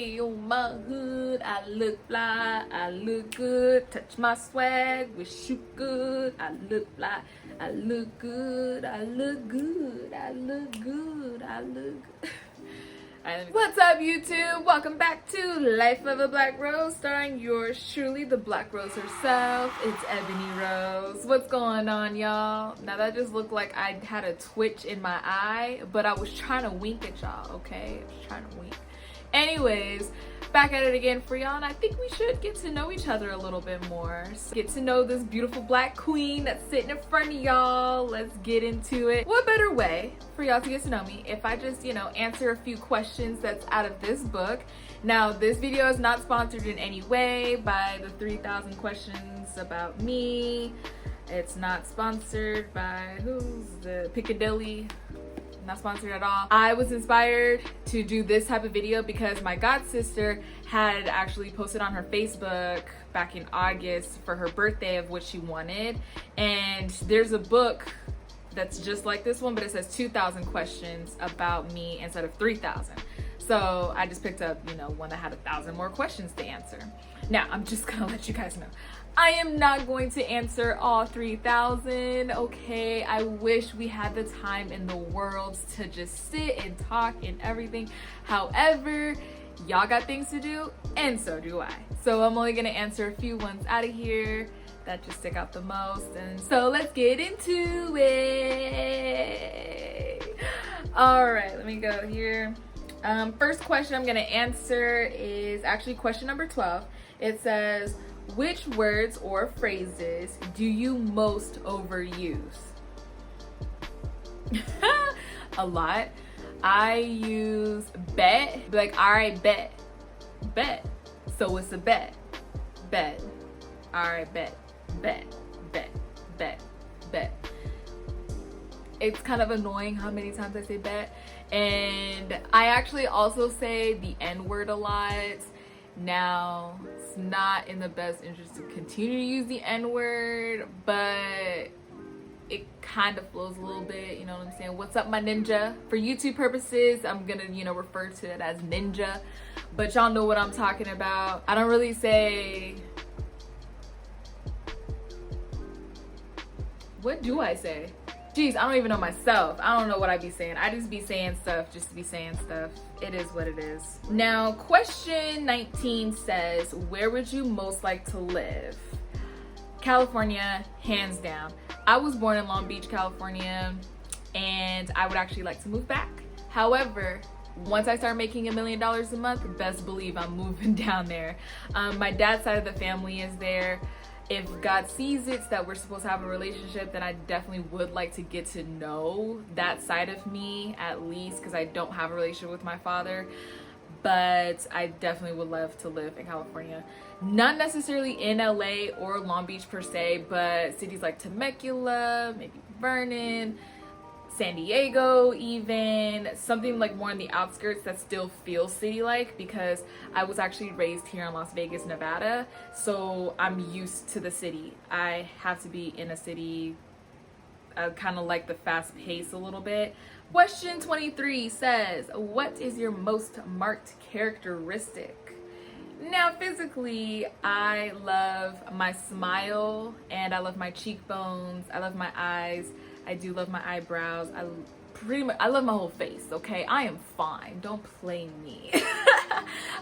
me on my hood. I look fly, I look good. Touch my swag, wish you good. I look fly, I look good. I look good, I look good, I look good. What's up, YouTube? Welcome back to Life of a Black Rose, starring yours truly, the Black Rose herself. It's Ebony Rose. What's going on, y'all? Now that just looked like I had a twitch in my eye, but I was trying to wink at y'all, okay? I was trying to wink. Anyways, back at it again for y'all, and I think we should get to know each other a little bit more. So get to know this beautiful black queen that's sitting in front of y'all. Let's get into it. What better way for y'all to get to know me if I just, answer a few questions that's out of this book. Now, this video is not sponsored in any way by the 3,000 questions about me. It's not sponsored by the Piccadilly. Not sponsored at all. I was inspired to do this type of video because my god sister had actually posted on her Facebook back in August for her birthday of what she wanted, and there's a book that's just like this one, but it says 2,000 questions about me instead of 3,000. So I just picked up, one that had 1,000 more questions to answer. Now, I'm just gonna let you guys know, I am not going to answer all 3,000, okay? I wish we had the time in the world to just sit and talk and everything. However, y'all got things to do, and so do I. So I'm only gonna answer a few ones out of here that just stick out the most. And so let's get into it. All right, let me go here. First question I'm gonna answer is actually question number 12. It says, which words or phrases do you most overuse? A lot. I use bet, be like, all right, bet. Bet. So it's a bet. Bet. All right, bet. Bet. Bet. Bet. Bet. It's kind of annoying how many times I say bet. And I actually also say the N-word a lot. Now, it's not in the best interest to continue to use the N-word, but it kind of flows a little bit, you know what I'm saying? What's up, my ninja? For YouTube purposes, I'm gonna, refer to it as ninja, but y'all know what I'm talking about. I don't really say... What do I say? Jeez, I don't even know myself. I don't know what I be saying. I just be saying stuff just to be saying stuff. It is what it is. Now, question 19 says, where would you most like to live? California, hands down. I was born in Long Beach, California, and I would actually like to move back. However, once I start making $1 million a month, best believe I'm moving down there. My dad's side of the family is there. If God sees it that we're supposed to have a relationship, then I definitely would like to get to know that side of me at least, because I don't have a relationship with my father. But I definitely would love to live in California. Not necessarily in LA or Long Beach per se, but cities like Temecula, maybe Vernon, San Diego even, something like more on the outskirts that still feels city-like, because I was actually raised here in Las Vegas, Nevada, so I'm used to the city. I have to be in a city. I kind of like the fast pace a little bit. Question 23 says, what is your most marked characteristic? Now, physically, I love my smile and I love my cheekbones. I love my eyes. I do love my eyebrows. I love my whole face, okay? I am fine. Don't play me.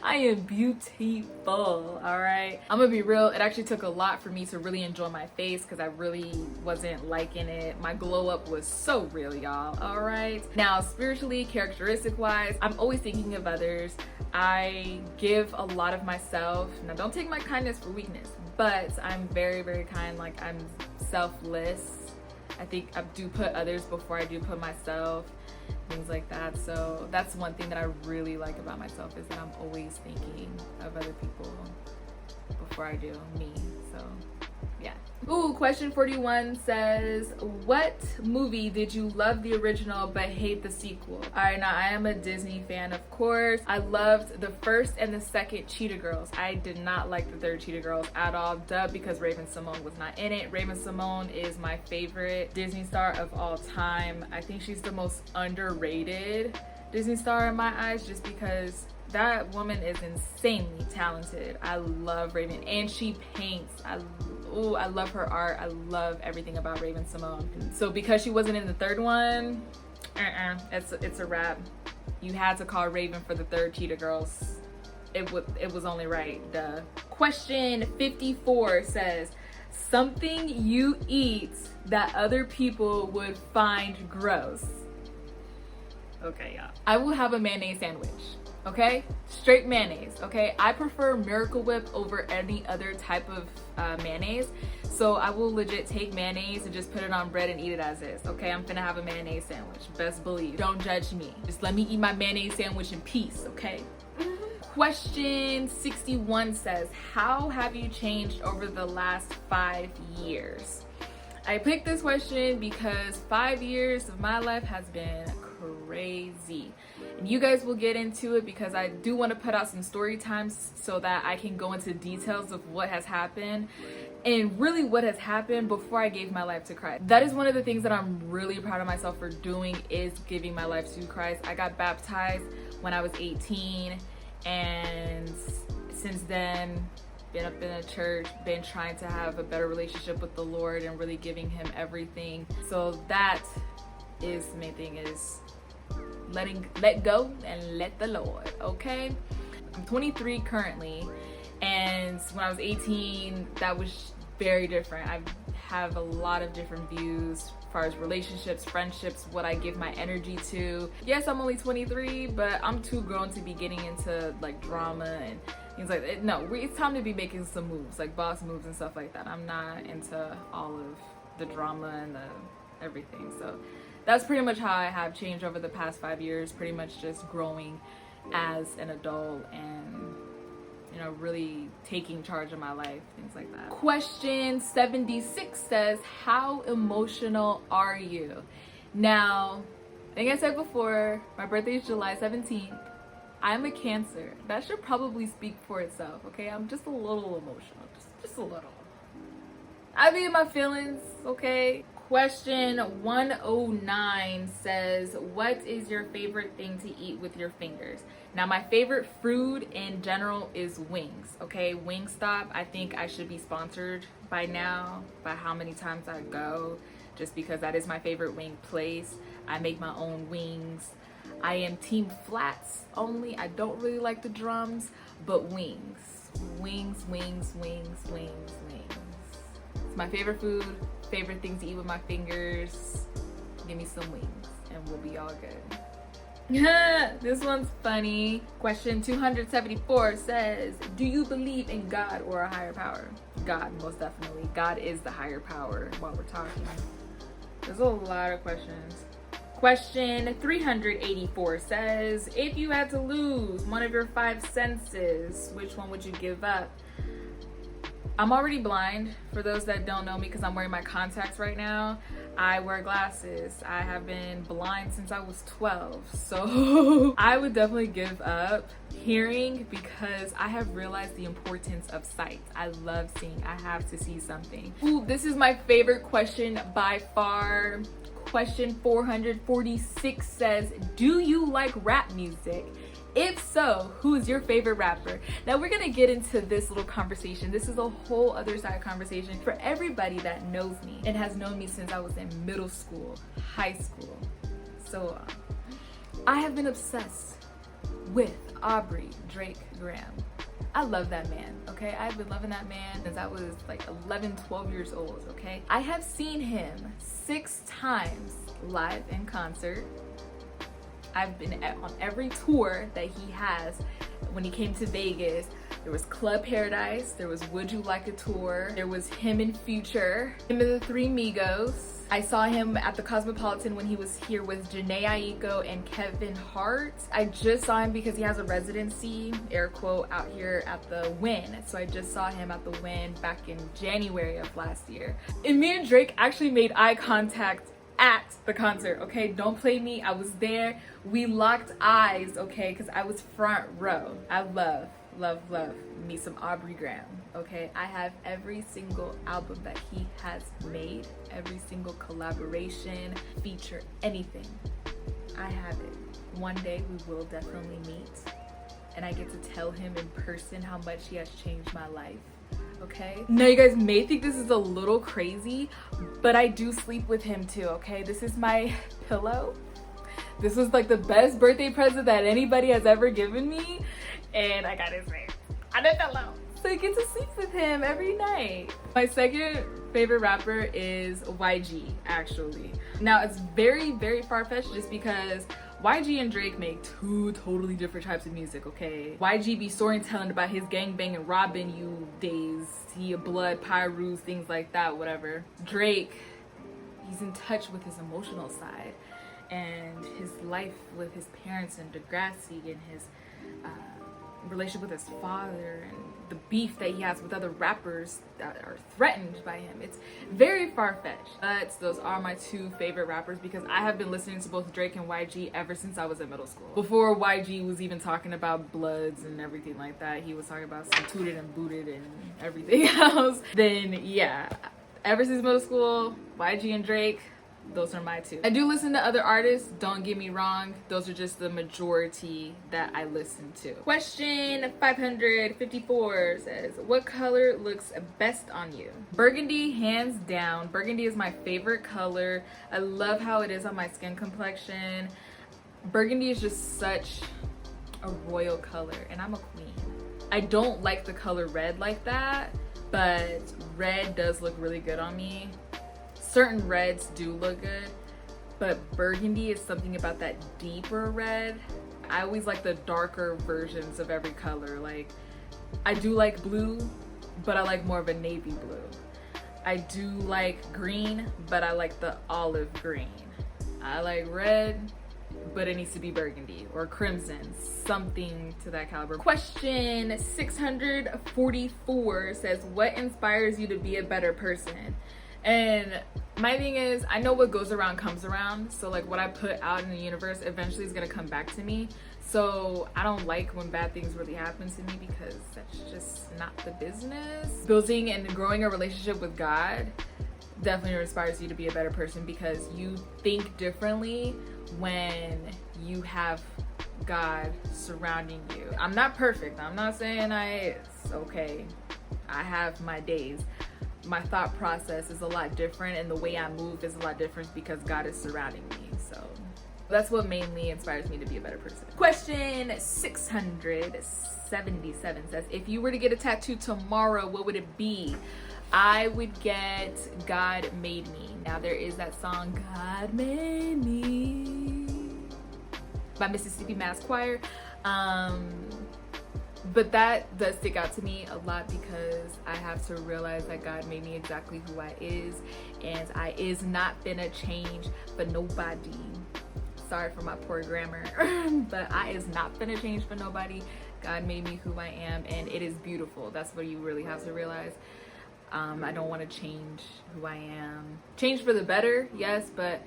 I am beautiful, all right? I'm gonna be real. It actually took a lot for me to really enjoy my face because I really wasn't liking it. My glow up was so real, y'all, all right? Now, spiritually, characteristic-wise, I'm always thinking of others. I give a lot of myself. Now, don't take my kindness for weakness, but I'm very, very kind. Like, I'm selfless. I think I do put others before I do put myself, things like that. So that's one thing that I really like about myself, is that I'm always thinking of other people before I do me. So yeah. Ooh, question 41 says, what movie did you love the original but hate the sequel? All right, now I am a Disney fan, of course. I loved the first and the second Cheetah Girls. I did not like the third Cheetah Girls at all, because Raven-Symoné was not in it. Raven-Symoné is my favorite Disney star of all time. I think she's the most underrated Disney star in my eyes, just because That woman is insanely talented. I love Raven, and she paints. I love her art. I love everything about Raven Simone. So because she wasn't in the third one, it's a wrap. You had to call Raven for the third Cheetah Girls. It was only right, duh. Question 54 says, something you eat that other people would find gross. Okay, yeah. I will have a mayonnaise sandwich, okay? Straight mayonnaise, okay? I prefer Miracle Whip over any other type of mayonnaise. So I will legit take mayonnaise and just put it on bread and eat it as is, okay? I'm finna have a mayonnaise sandwich, best believe. Don't judge me. Just let me eat my mayonnaise sandwich in peace, okay? Question 61 says, how have you changed over the last 5 years? I picked this question because 5 years of my life has been crazy. And you guys will get into it because I do want to put out some story times so that I can go into details of what has happened and really what has happened before I gave my life to Christ. That is one of the things that I'm really proud of myself for doing, is giving my life to Christ. I got baptized when I was 18, and since then been up in a church, been trying to have a better relationship with the Lord and really giving him everything. So that is the main thing, is let go and let the Lord, okay? I'm 23 currently, and when I was 18, that was very different. I have a lot of different views as far as relationships, friendships, what I give my energy to. Yes, I'm only 23, but I'm too grown to be getting into like drama and things like that. No, it's time to be making some moves, like boss moves and stuff like that. I'm not into all of the drama and the everything. So that's pretty much how I have changed over the past 5 years, pretty much just growing as an adult and, you know, really taking charge of my life, things like that. Question 76 says, how emotional are you? Now, like I said before, my birthday is July 17th. I'm a Cancer. That should probably speak for itself, okay? I'm just a little emotional, just a little. I be in my feelings, okay? Question 109 says, what is your favorite thing to eat with your fingers? Now, my favorite food in general is wings, okay? Wingstop, I think I should be sponsored by now, by how many times I go, just because that is my favorite wing place. I make my own wings. I am team flats only. I don't really like the drums, but wings. Wings, wings, wings, wings, wings. It's my favorite food. Favorite things to eat with my fingers. Give me some wings and we'll be all good. This one's funny. Question 274 says, do you believe in God or a higher power? God, most definitely. God is the higher power while we're talking. There's a lot of questions. Question 384 says, if you had to lose one of your 5 senses, which one would you give up? I'm already blind, for those that don't know me, because I'm wearing my contacts right now. I wear glasses. I have been blind since I was 12, so I would definitely give up hearing because I have realized the importance of sight. I love seeing. I have to see something. Ooh, this is my favorite question by far. Question 446 says, do you like rap music? If so, who's your favorite rapper? Now we're gonna get into this little conversation. This is a whole other side conversation for everybody that knows me and has known me since I was in middle school, high school. So I have been obsessed with Aubrey Drake Graham. I love that man, okay? I've been loving that man since I was like 11, 12 years old, okay? I have seen him 6 times live in concert. I've been on every tour that he has. When he came to Vegas, there was Club Paradise, there was Would You Like a Tour, there was him and Future, him and the Three Migos. I saw him at the Cosmopolitan when he was here with Janae Aiko and Kevin Hart. I just saw him because he has a residency, air quote, out here at the Wynn. So I just saw him at the Wynn back in January of last year. And me and Drake actually made eye contact at the concert, okay? Don't play me. I was there. We locked eyes, okay? Because I was front row. I love me some Aubrey Graham, okay? I have every single album that he has made, every single collaboration, feature, anything. I have it. One day we will definitely meet and I get to tell him in person how much he has changed my life. Okay? Now you guys may think this is a little crazy, but I do sleep with him too, okay? This is my pillow. This was like the best birthday present that anybody has ever given me, and I got his name on the pillow. So I get to sleep with him every night. My second favorite rapper is YG, actually. Now it's very, very far-fetched just because YG and Drake make two totally different types of music, okay? YG be storytelling about his gangbang and robbing you days. He a blood, Pyrus, things like that, whatever. Drake, he's in touch with his emotional side and his life with his parents and Degrassi and his relationship with his father and the beef that he has with other rappers that are threatened by him. It's very far-fetched. But those are my two favorite rappers because I have been listening to both Drake and YG ever since I was in middle school. Before YG was even talking about Bloods and everything like that, he was talking about some Tooted and Booted and everything else. Then yeah, ever since middle school, YG and Drake, those are my two. I do listen to other artists, don't get me wrong. Those are just the majority that I listen to. Question 554 says, what color looks best on you? Burgundy, hands down. Burgundy is my favorite color. I love how it is on my skin complexion. Burgundy is just such a royal color, and I'm a queen. I don't like the color red like that, but red does look really good on me. Certain reds do look good, but burgundy is something about that deeper red. I always like the darker versions of every color. Like, I do like blue, but I like more of a navy blue. I do like green, but I like the olive green. I like red, but it needs to be burgundy or crimson, something to that caliber. Question 644 says, what inspires you to be a better person? And my thing is, I know what goes around comes around. So like what I put out in the universe eventually is gonna come back to me. So I don't like when bad things really happen to me because that's just not the business. Building and growing a relationship with God definitely inspires you to be a better person because you think differently when you have God surrounding you. I'm not perfect. I'm not saying it's okay. I have my days. My thought process is a lot different and the way I move is a lot different because God is surrounding me. So that's what mainly inspires me to be a better person. Question 677 says, if you were to get a tattoo tomorrow, what would it be? I would get God Made Me. Now there is that song, God Made Me, by Mississippi Mass Choir. But that does stick out to me a lot because I have to realize that God made me exactly who I is, and I is not finna change for nobody. Sorry for my poor grammar, but I is not finna change for nobody. God made me who I am, and it is beautiful. That's what you really have to realize. I don't want to change who I am. Change for the better, yes, but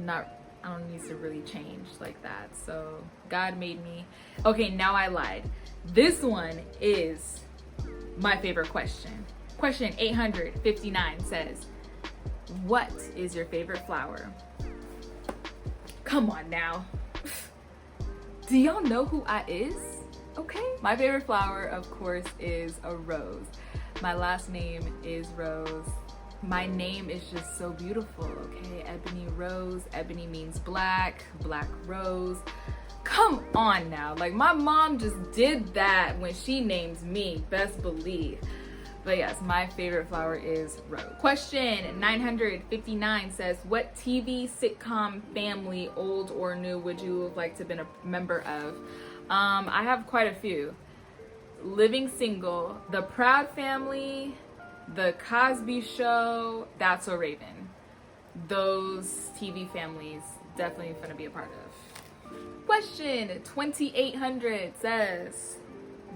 I don't need to really change like that. So God made me. Okay, now I lied. This one is my favorite question. Question 859 says, what is your favorite flower? Come on now. Do y'all know who I is? Okay. My favorite flower, of course, is a rose. My last name is Rose. My name is just so beautiful, okay? Ebony Rose. Ebony means black, black rose. Come on now. Like, my mom just did that when she named me, best believe. But yes, my favorite flower is rose. Question 959 says, what TV sitcom family, old or new, would you have liked to have been a member of? I have quite a few. Living Single, The Proud Family, The Cosby Show, That's So Raven. Those TV families definitely gonna be a part of. Question 2800 says,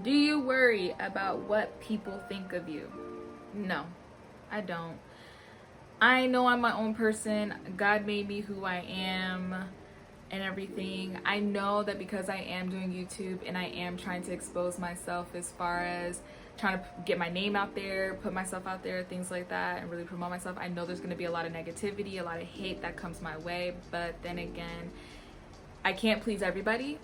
do you worry about what people think of you? No, I don't. I know I'm my own person. God made me who I am and everything. I know that because I am doing YouTube and I am trying to expose myself as far as trying to get my name out there, put myself out there, things like that, and really promote myself, I know there's going to be a lot of negativity, a lot of hate that comes my way. But then again, I can't please everybody.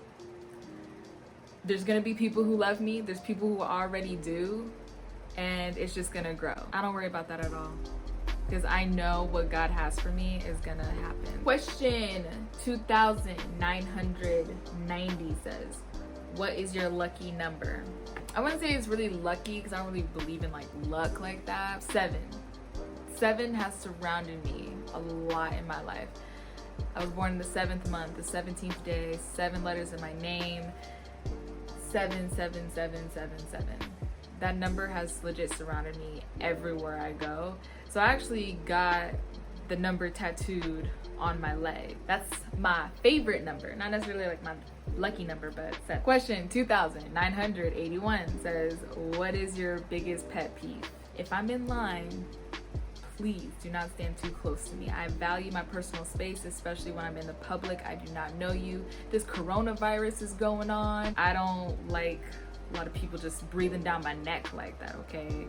There's gonna be people who love me, there's people who already do, and it's just gonna grow. I don't worry about that at all, because I know what God has for me is gonna happen. Question 2990 says, what is your lucky number? I wouldn't say it's really lucky because I don't really believe in like luck like that. 7 has surrounded me a lot in my life. I was born in the 7th month, the 17th day, 7 letters in my name, 77777. That number has legit surrounded me everywhere I go. So I actually got the number tattooed on my leg. That's my favorite number, not necessarily like my lucky number, but 7. Question 2981 says, what is your biggest pet peeve? If I'm in line, please do not stand too close to me. I value my personal space, especially when I'm in the public. I do not know you. This coronavirus is going on. I don't like a lot of people just breathing down my neck like that, okay?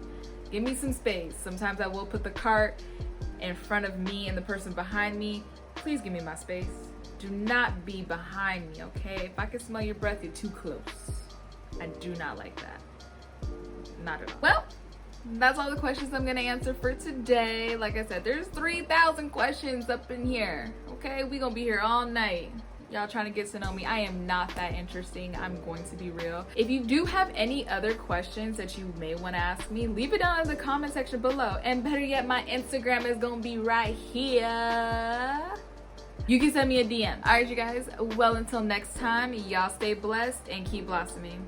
Give me some space. Sometimes I will put the cart in front of me and the person behind me. Please give me my space. Do not be behind me, okay? If I can smell your breath, you're too close. I do not like that. Not at all. Well, that's all the questions I'm gonna answer for today. Like I said, there's 3,000 questions up in here, okay? We gonna be here all night. Y'all trying to get to know me. I am not that interesting. I'm going to be real. If you do have any other questions that you may want to ask me, leave it down in the comment section below. And better yet, my Instagram is going to be right here. You can send me a DM. All right, you guys. Well, until next time, y'all stay blessed and keep blossoming.